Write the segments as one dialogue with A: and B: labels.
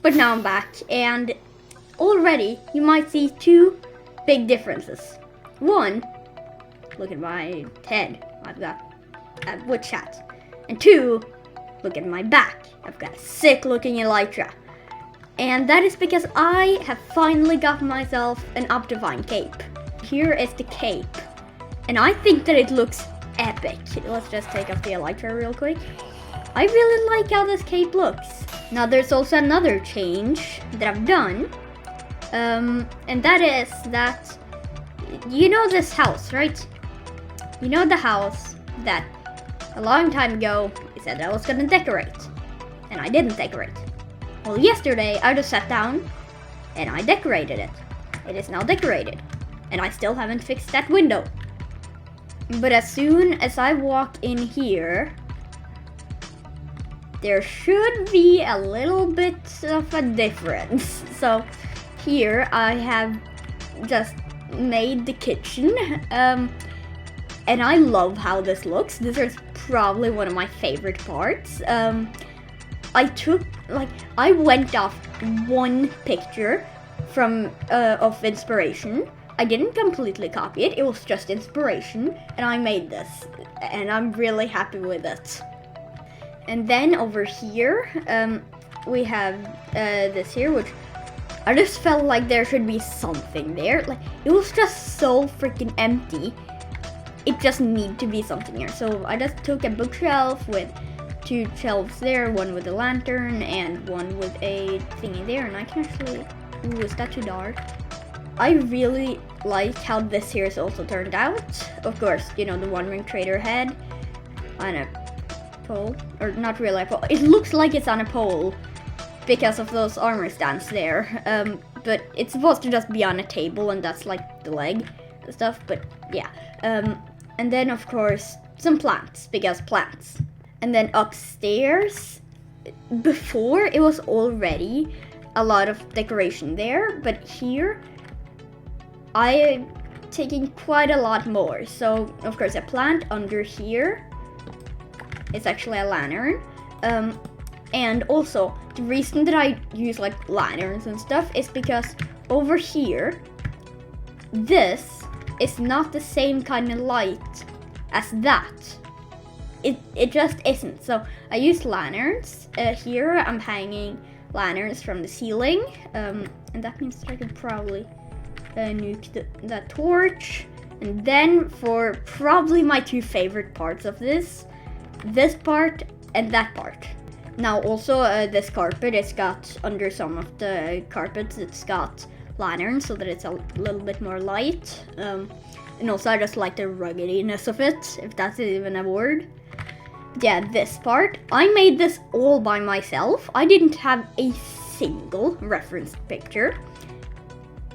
A: But now I'm back, and already you might see two big differences. One, look at my head, I've got a witch hat. And two, look at my back, I've got a sick looking elytra. And that is because I have finally got myself an Optifine cape. Here is the cape, and I think that it looks epic. Let's just take off the elytra real quick. I really like how this cape looks. Now there's also another change that I've done, and that is that, you know this house, right? You know the house that a long time ago I said I was gonna decorate, and I didn't decorate. Well, yesterday I just sat down and I decorated it. It is now decorated, and I still haven't fixed that window. But as soon as I walk in here, there should be a little bit of a difference. So here I have just made the kitchen, and I love how this looks. This is probably one of my favorite parts. I went off one picture from of inspiration. I didn't completely copy it, it was just inspiration, and I made this, and I'm really happy with it. And then over here, we have this here, which I just felt like there should be something there. Like, it was just so freaking empty. It just needed to be something here. So I just took a bookshelf with two shelves there, one with a lantern and one with a thingy there, and I can actually... Ooh, is that too dark? I really like how this here is also turned out. Of course, you know, the Wandering Trader head on a pole, or not really a pole. It looks like it's on a pole because of those armor stands there, but it's supposed to just be on a table, and that's like the leg and stuff, but yeah. And then of course some plants, because plants. And then upstairs, before it was already a lot of decoration there, but here I am taking quite a lot more. So of course a plant under here is actually a lantern, and also the reason that I use like lanterns and stuff is because over here this is not the same kind of light as that. It just isn't. So I use lanterns. Here I'm hanging lanterns from the ceiling, and that means that I could probably nuke that torch. And then for probably my two favorite parts of this part and that part. Now also this carpet, it's got, under some of the carpets, it's got lanterns so that it's a little bit more light. And also I just like the ruggediness of it, if that's even a word. Yeah, this part, I made this all by myself. I didn't have a single reference picture,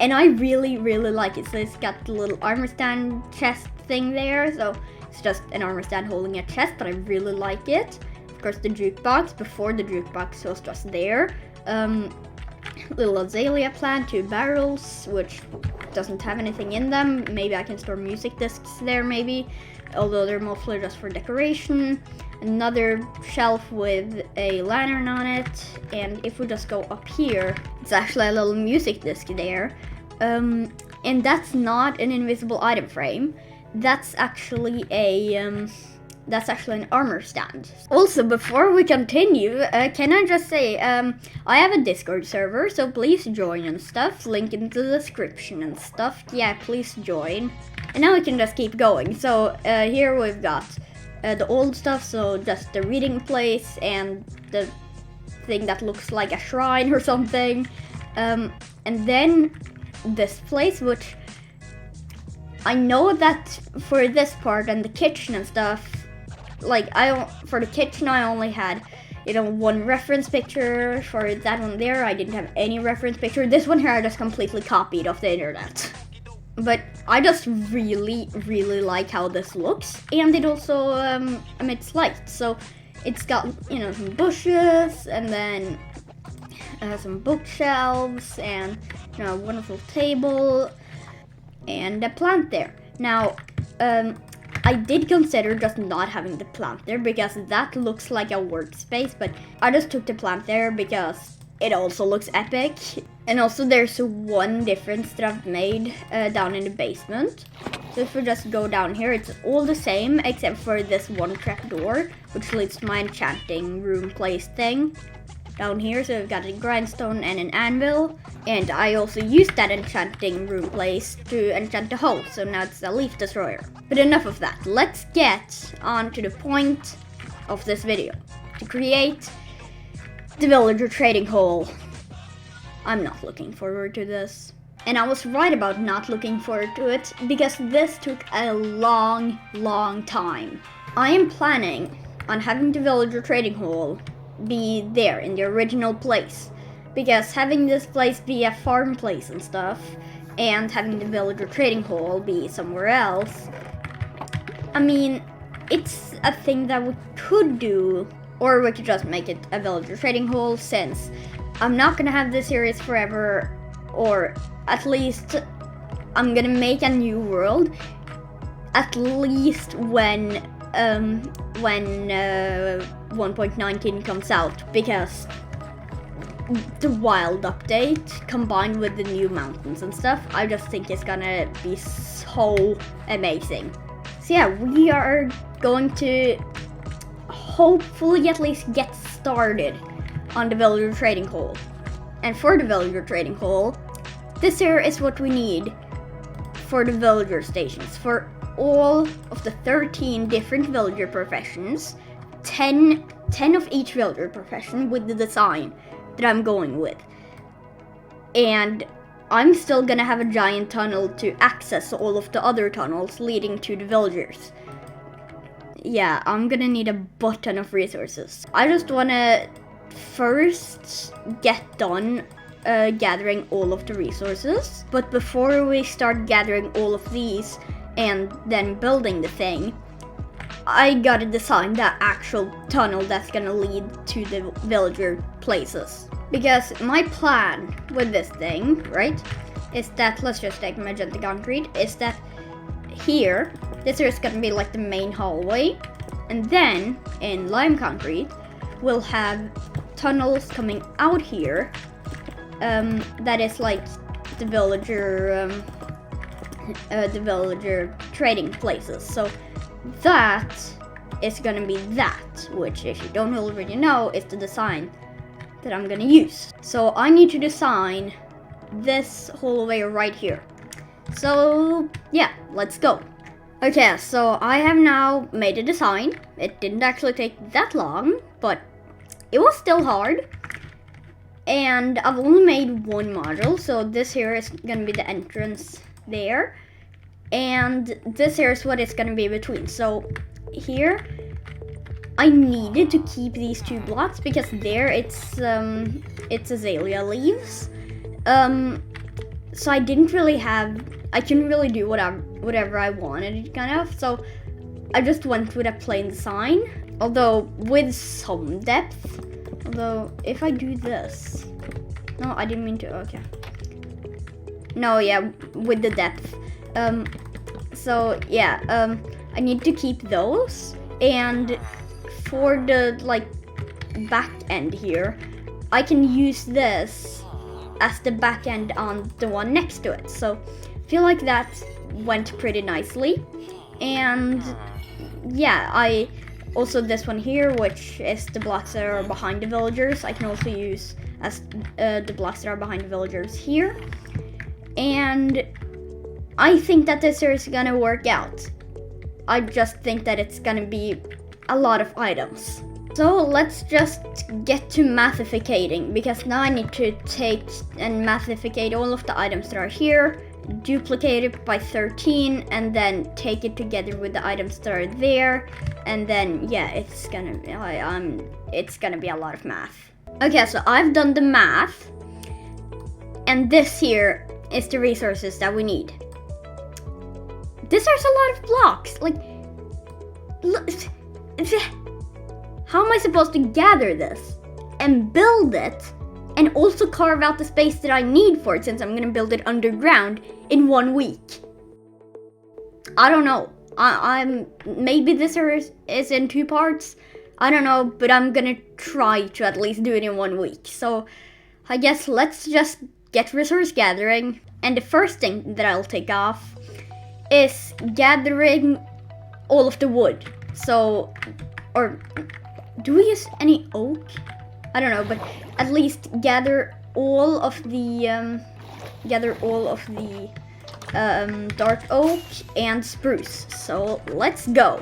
A: and I really like it. So it's got the little armor stand chest thing there, so it's just an armor stand holding a chest, but I really like it. Of course the jukebox, before the jukebox was just there. Little azalea plant, 2 barrels, which doesn't have anything in them. Maybe I can store music discs there, maybe, although they're mostly just for decoration. Another shelf with a lantern on it, and if we just go up here, it's actually a little music disc there, and that's not an invisible item frame. That's actually an armor stand. Also, before we continue, can I just say, I have a Discord server, so please join and stuff. Link in the description and stuff. Yeah, please join. And now we can just keep going. So here we've got the old stuff, so just the reading place and the thing that looks like a shrine or something. And then this place, which I know that for this part and the kitchen and stuff, like for the kitchen I only had, you know, one reference picture. For that one there, I didn't have any reference picture. This one here I just completely copied off the internet. But I just really like how this looks, and it also emits light. So it's got, you know, some bushes, and then some bookshelves, and, you know, a wonderful table, and a plant there. Now, I did consider just not having the plant there because that looks like a workspace, but I just took the plant there because it also looks epic. And also there's one difference that I've made down in the basement. So if we just go down here, it's all the same except for this one trapdoor, which leads to my enchanting room place thing down here. So we've got a grindstone and an anvil, and I also used that enchanting room place to enchant the hoe, so now it's a leaf destroyer. But enough of that, let's get on to the point of this video, to create the villager trading hall. I'm not looking forward to this. And I was right about not looking forward to it, because this took a long time. I am planning on having the villager trading hall be there in the original place, because having this place be a farm place and stuff, and having the villager trading hall be somewhere else, I mean, it's a thing that we could do, or we could just make it a villager trading hall, since I'm not gonna have this series forever, or at least I'm gonna make a new world at least when 1.19 comes out, because the wild update combined with the new mountains and stuff, I just think it's gonna be so amazing. So yeah, we are going to hopefully at least get started on the villager trading hall. And for the villager trading hall, this here is what we need for the villager stations. For all of the 13 different villager professions, 10 of each villager profession with the design that I'm going with. And I'm still gonna have a giant tunnel to access all of the other tunnels leading to the villagers. Yeah, I'm gonna need a butt ton of resources. I just wanna first get done gathering all of the resources. But before we start gathering all of these and then building the thing, I gotta design the actual tunnel that's gonna lead to the villager places. Because my plan with this thing, right, is that, let's just take magenta concrete, is that here, this is gonna be like the main hallway, and then in lime concrete, we'll have tunnels coming out here, that is like the villager trading places. So that is gonna be that, which, if you don't already know, is the design that I'm gonna use. So I need to design this hallway right here. So yeah, let's go. Okay, so I have now made a design. It didn't actually take that long, but it was still hard. And I've only made one module, so this here is gonna be the entrance there. And this here is what it's gonna be between. So here, I needed to keep these two blocks because there it's azalea leaves. So I couldn't really do whatever I wanted, kind of. So I just went with a plain design, although with some depth. Although if I do this, no, I didn't mean to. Okay. No, yeah, with the depth. So yeah, I need to keep those, and for the back end here, I can use this as the back end on the one next to it. So I feel like that went pretty nicely. And yeah, I also, this one here, which is the blocks that are behind the villagers, I can also use as the blocks that are behind the villagers here. And I think that this is gonna work out. I just think that it's gonna be a lot of items. So let's just get to mathificating, because now I need to take and mathificate all of the items that are here, duplicate it by 13, and then take it together with the items that are there, and then yeah, it's gonna be a lot of math. Okay, so I've done the math, and this here is the resources that we need. This is a lot of blocks. Look, how am I supposed to gather this and build it and also carve out the space that I need for it, since I'm gonna build it underground in 1 week? I don't know. I'm maybe this is in 2 parts. I don't know, but I'm gonna try to at least do it in 1 week. So I guess let's just get resource gathering. And the first thing that I'll take off is gathering all of the wood. So, or do we use any oak? I don't know, but at least gather all of the dark oak and spruce. So let's go.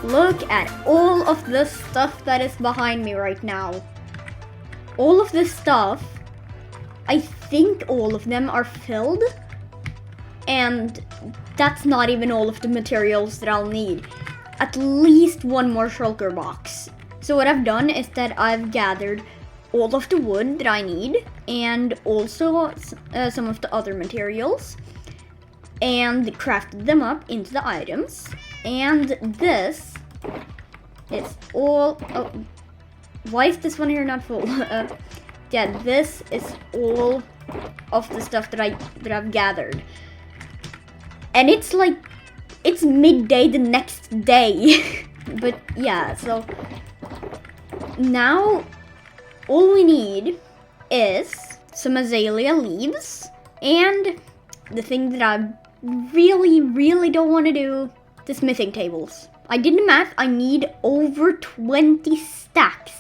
A: Look at all of the stuff that is behind me right now. All of this stuff, I think all of them are filled. And that's not even all of the materials that I'll need. At least one more shulker box. So what I've done is that I've gathered all of the wood that I need and also some of the other materials and crafted them up into the items. And this is all... Oh, why is this one here not full? Yeah, this is all of the stuff that I've gathered. And it's like, it's midday the next day. But yeah, so now all we need is some azalea leaves and the thing that I really don't want to do, the smithing tables. I did the math, I need over 20 stacks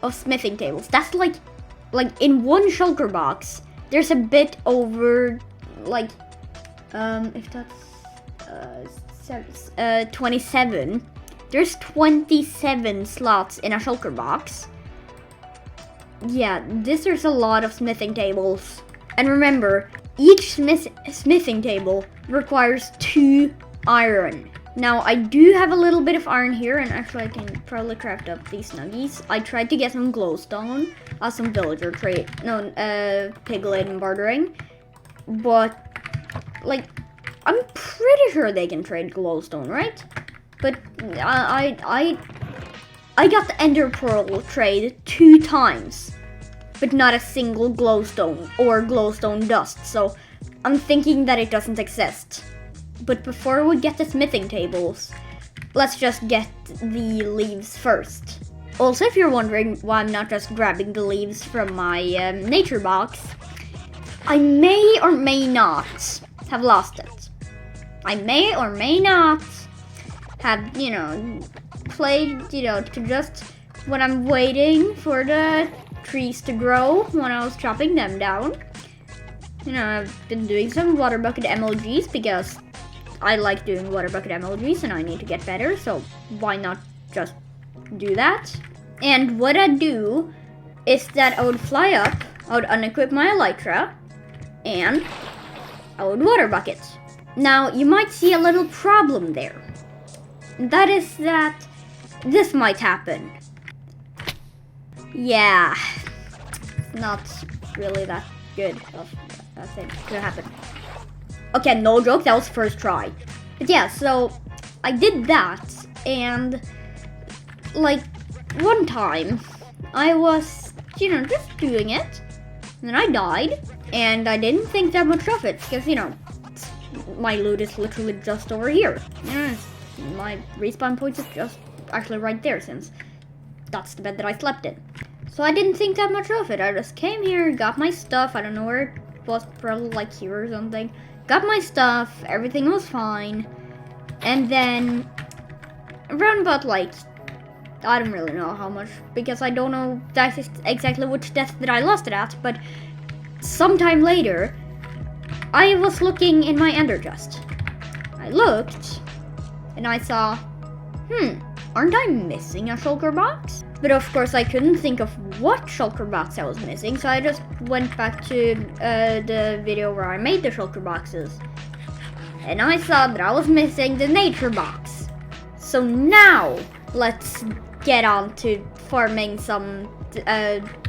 A: of smithing tables. That's like in one shulker box, there's a bit over like, if that's 27, there's 27 slots in a shulker box. Yeah, there's a lot of smithing tables. And remember, each smithing table requires 2 iron. Now, I do have a little bit of iron here, and actually I can probably craft up these nuggies. I tried to get some glowstone, some villager trade, pig-laden bartering, but, like, I'm pretty sure they can trade glowstone, right? But I got the ender pearl trade 2 times, but not a single glowstone or glowstone dust, so I'm thinking that it doesn't exist. But before we get the smithing tables, let's just get the leaves first. Also, if you're wondering why I'm not just grabbing the leaves from my nature box, I may or may not have lost it. I may or may not have, played, to just when I'm waiting for the trees to grow when I was chopping them down. I've been doing some water bucket MLGs because I like doing water bucket MLGs and I need to get better, so why not just do that? And what I'd do is that I would fly up, I would unequip my elytra, and I would water bucket. Now, you might see a little problem there. That is that this might happen. Yeah, it's not really that good of a thing to happen. Okay, no joke, that was first try. But yeah, so I did that, and like, one time, I was, just doing it, and then I died, and I didn't think that much of it, because, my loot is literally just over here. My respawn point is just actually right there, since that's the bed that I slept in. So I didn't think that much of it. I just came here, got my stuff. I don't know where it was, probably like here or something. Got my stuff, everything was fine. And then around about like, I don't really know how much, because I don't know exactly which death that I lost it at, but sometime later, I was looking in my ender chest. I looked, and I saw, aren't I missing a shulker box? But of course I couldn't think of what shulker box I was missing, so I just went back to the video where I made the shulker boxes. And I saw that I was missing the nature box. So now, let's get on to farming some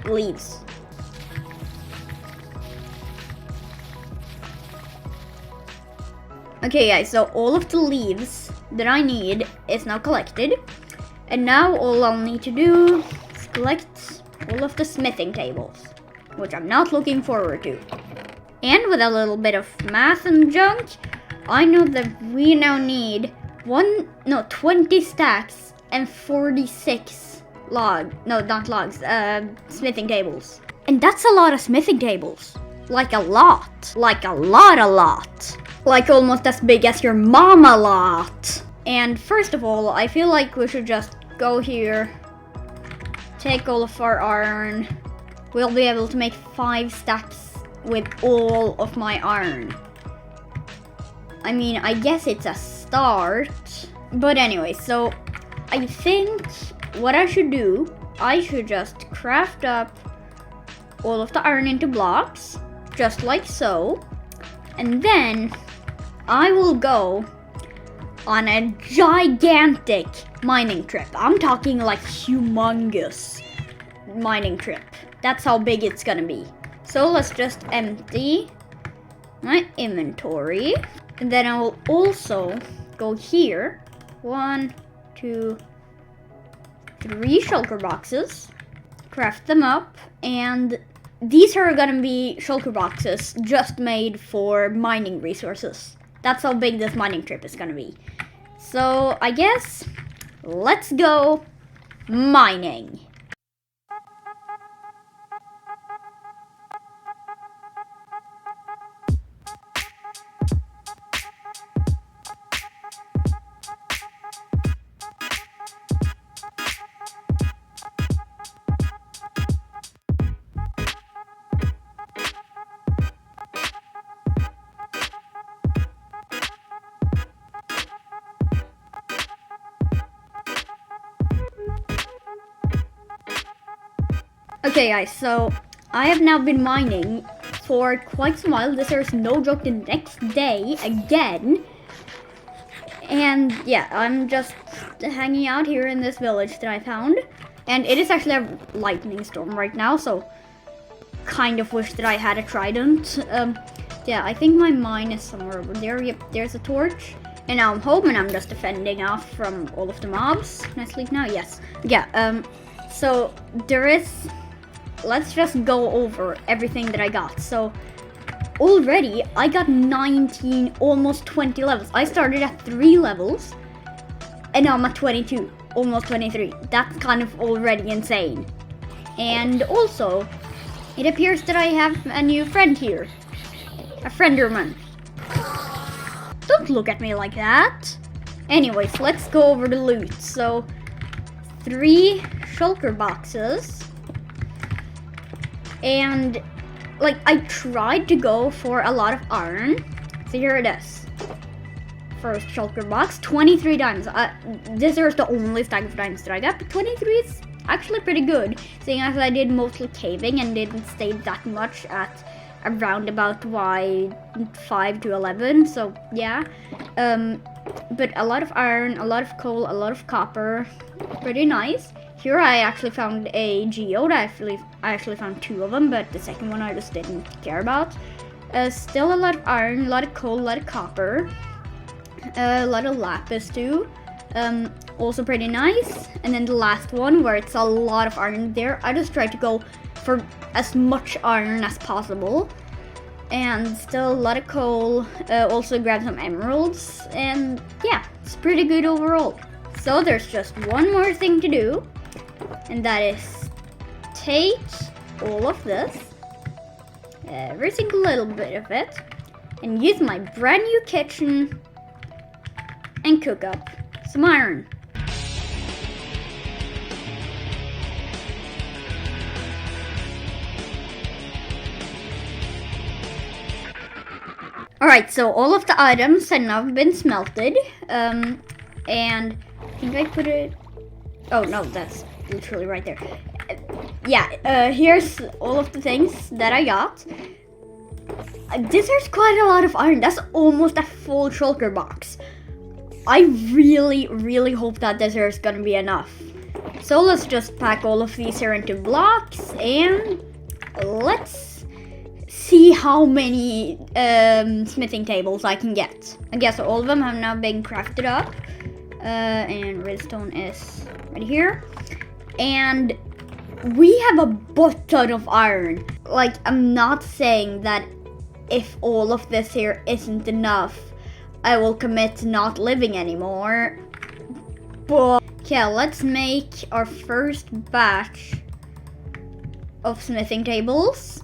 A: leaves. Okay guys, so all of the leaves that I need is now collected. And now all I'll need to do is collect all of the smithing tables, which I'm not looking forward to. And with a little bit of math and junk, I know that we now need 20 stacks and 46 smithing tables. And that's a lot of smithing tables. Like a lot. Like a lot. Like almost as big as your mama lot. And first of all, I feel like we should just go here, take all of our iron. We'll be able to make 5 stacks with all of my iron. I mean, I guess it's a start. But anyway, so I think what I should do, I should just craft up all of the iron into blocks, just like so. And then I will go on a gigantic mining trip. I'm talking like humongous mining trip. That's how big it's gonna be. So let's just empty my inventory. And then I will also go here. 1, 2, 3 shulker boxes. Craft them up. And these are gonna be shulker boxes just made for mining resources. That's how big this mining trip is gonna be. So I guess let's go mining. Okay guys, so I have now been mining for quite some while. This is no joke, the next day again. And yeah, I'm just hanging out here in this village that I found. And it is actually a lightning storm right now, so kind of wish that I had a trident. Yeah, I think my mine is somewhere over there. Yep, there's a torch. And now I'm home and I'm just defending off from all of the mobs. Can I sleep now? Yes. Yeah, so there is... Let's just go over everything that I got. So already I got 19, almost 20 levels. I started at 3 levels and now I'm at 22, almost 23. That's kind of already insane. And also, it appears that I have a new friend here. A frienderman. Don't look at me like that. Anyways, let's go over the loot. So, 3 shulker boxes. And, like, I tried to go for a lot of iron. So here it is. First shulker box, 23 diamonds. This is the only stack of diamonds that I got, but 23 is actually pretty good, seeing as I did mostly caving and didn't stay that much at around about 5 to 11, so yeah. But a lot of iron, a lot of coal, a lot of copper, pretty nice. Here I actually found a geode. I actually found 2 of them, but the second one I just didn't care about. Still a lot of iron, a lot of coal, a lot of copper, a lot of lapis too. also pretty nice. And then the last one, where it's a lot of iron there, I just try to go for as much iron as possible. And still a lot of coal. Also grab some emeralds. And yeah, it's pretty good overall. So there's just one more thing to do. And that is take all of this, every single little bit of it, and use my brand new kitchen and cook up some iron. Alright, so all of the items have now been smelted, and I think I put it, oh no, that's literally right there. Yeah, here's all of the things that I got. This is quite a lot of iron. That's almost a full shulker box. I really hope that this is gonna be enough. So let's just pack all of these here into blocks and let's see how many smithing tables I can get. I guess all of them have now been crafted up. And redstone is right here. And we have a butt ton of iron. Like, I'm not saying that if all of this here isn't enough, I will commit to not living anymore. But yeah, let's make our first batch of smithing tables.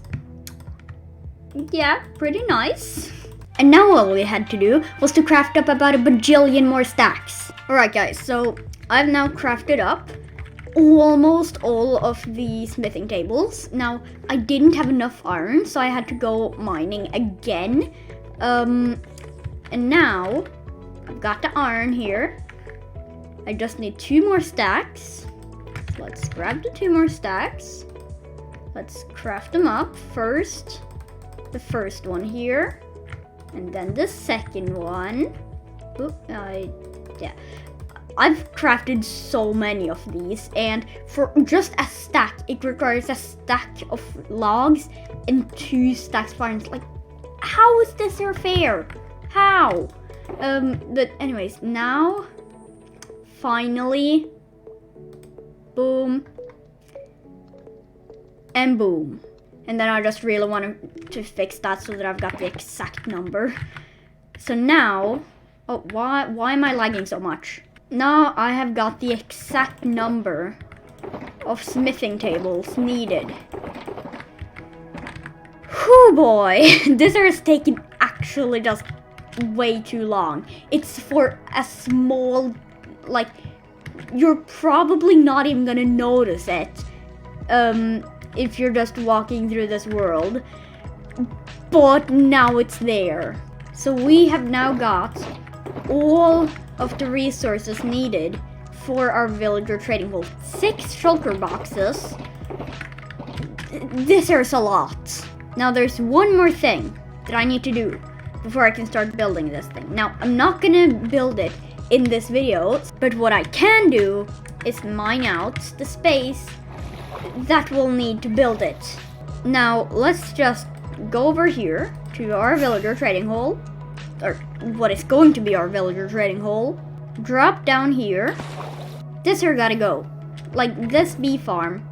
A: Yeah, pretty nice. And now all we had to do was to craft up about a bajillion more stacks. Alright guys, so I've now crafted up almost all of the smithing tables. Now, I didn't have enough iron, so I had to go mining again. And now, I've got the iron here. I just need 2 more stacks. So let's grab the 2 more stacks. Let's craft them up. First, the first one here. And then the second one. Oop, yeah. I've crafted so many of these, and for just a stack, it requires a stack of logs and 2 stacks of iron. Like, how is this fair? How? But anyways, now, finally, boom, and boom. And then I just really wanted to fix that so that I've got the exact number. So now, oh, why am I lagging so much? Now I have got the exact number of smithing tables needed. Whew boy, this has taken actually just way too long. It's for a small, like, you're probably not even gonna notice it if you're just walking through this world. But now it's there. So we have now got all of the resources needed for our villager trading hall. 6 shulker boxes. This is a lot. Now there's one more thing that I need to do before I can start building this thing. Now, I'm not gonna build it in this video, but what I can do is mine out the space that we'll need to build it. Now, let's just go over here to our villager trading hall, or what is going to be our villager trading hall. Drop down here. This here gotta go. Like, this bee farm,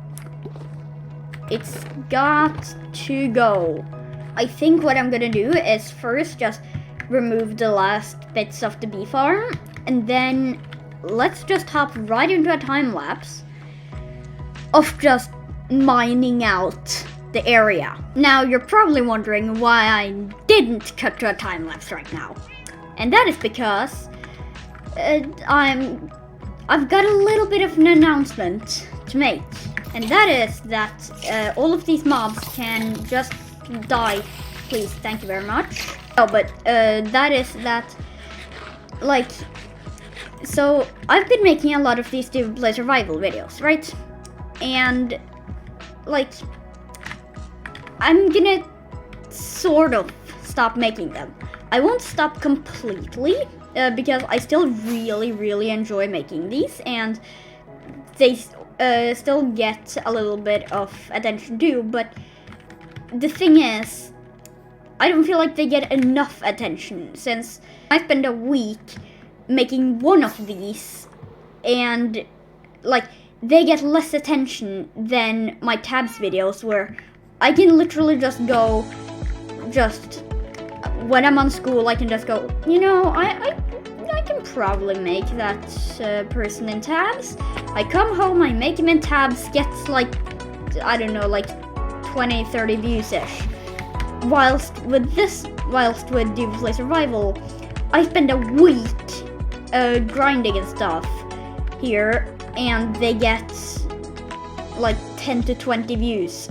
A: it's got to go. I think what I'm gonna do is first just remove the last bits of the bee farm, and then let's just hop right into a time lapse of just mining out the area. Now, you're probably wondering why I didn't cut to a time lapse right now. And that is because I've got a little bit of an announcement to make. And that is that all of these mobs can just die. Please, thank you very much. Oh, but that is that, like, so I've been making a lot of these Dybo Play Survival videos, right? And, like, I'm gonna sort of stop making them. I won't stop completely, because I still really enjoy making these, and they still get a little bit of attention too, but the thing is, I don't feel like they get enough attention, since I spent a week making one of these and like they get less attention than my tabs videos, where I can literally just go, when I'm on school, I can just go, I can probably make that person in tabs. I come home, I make him in tabs, gets like, I don't know, like 20, 30 views-ish. Whilst with Dybo Play Survival, I spend a week grinding and stuff here, and they get like 10 to 20 views.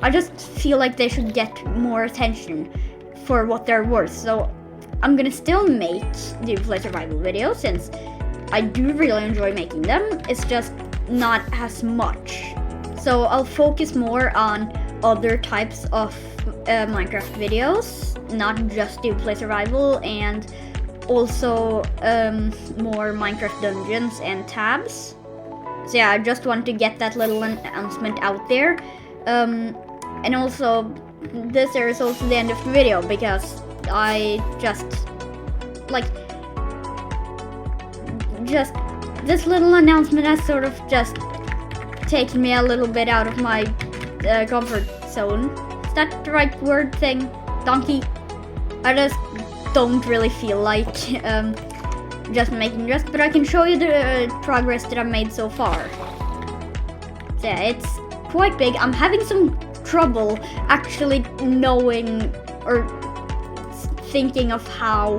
A: I just feel like they should get more attention for what they're worth. So I'm gonna still make Dybo Play Survival videos, since I do really enjoy making them. It's just not as much. So I'll focus more on other types of Minecraft videos, not just Dybo Play Survival, and also more Minecraft dungeons and tabs. So yeah, I just want to get that little announcement out there. And also, this is also the end of the video, because I just this little announcement has sort of just taken me a little bit out of my comfort zone. Is that the right word thing? Donkey? I just don't really feel like just making this, but I can show you the progress that I've made so far. So yeah, it's quite big. I'm having some trouble actually knowing or thinking of how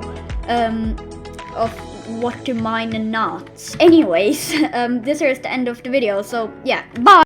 A: of what to mine and not. Anyways, this is the end of the video, so yeah, bye!